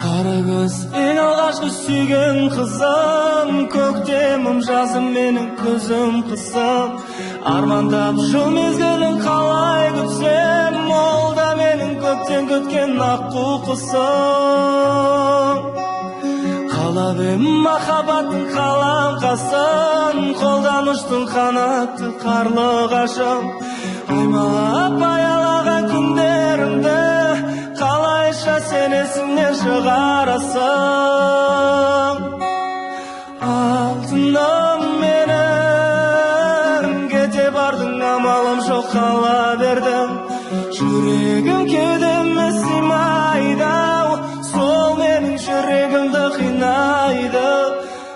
Qara göz en alғашқы сүйген қызым, көктемім жазым менің көзім қызым. Армандап жыл мезгілін қалай күтсем, ол да менің көптен күткен аққу құсым. Қалап ем махаббаттың қаламқасын, қолдан ұштың қанатты қарлығашым. Аймалап аялаған күндерімді қалайша сен есіңнен шығарасың. Алтыным менің, кете бардың амалым жоқ қала бердім. Жүрегім кеудеме сыймайды, сол менің жүрегімді қинайды.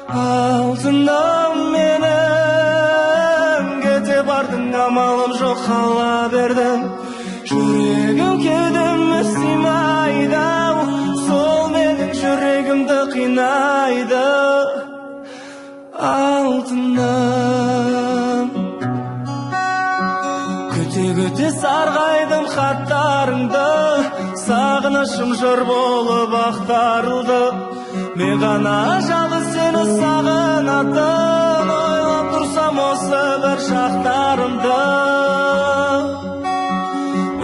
Алтыным менің, кете бардың амалым жоқ қала бердім. Жүрегім кеудеме сыймайды, сол менің жүрегімді қинайды. Алтыным, күте-күте сарғайдым хаттарыңды, сағынышым жыр болып ақтарылды. Мен ғана жалғыз сені сағынатын, ойлап тұрсам осы бір шақтарымды.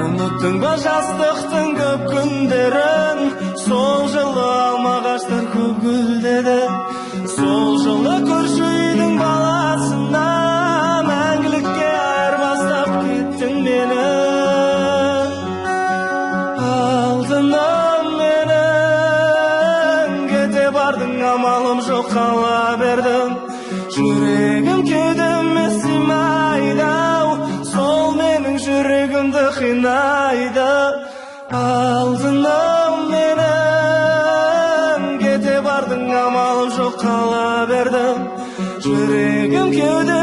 Ұмыттың ба жастықтың көп күндерін, сол жылы алма ағаштар көп гүлдеді. Сол жылы көрші үйдің баласына мәңгілікке айырбастап кеттің мені. Алтыным менің, кете бардың амалым жоқ қала бердім. Жүрегім кеудеме сыймайды, сол менің жүрегімді қинайды. Алтыным менің, кете бардың амалым жоқ қала бердім. Жүрегім кеудеме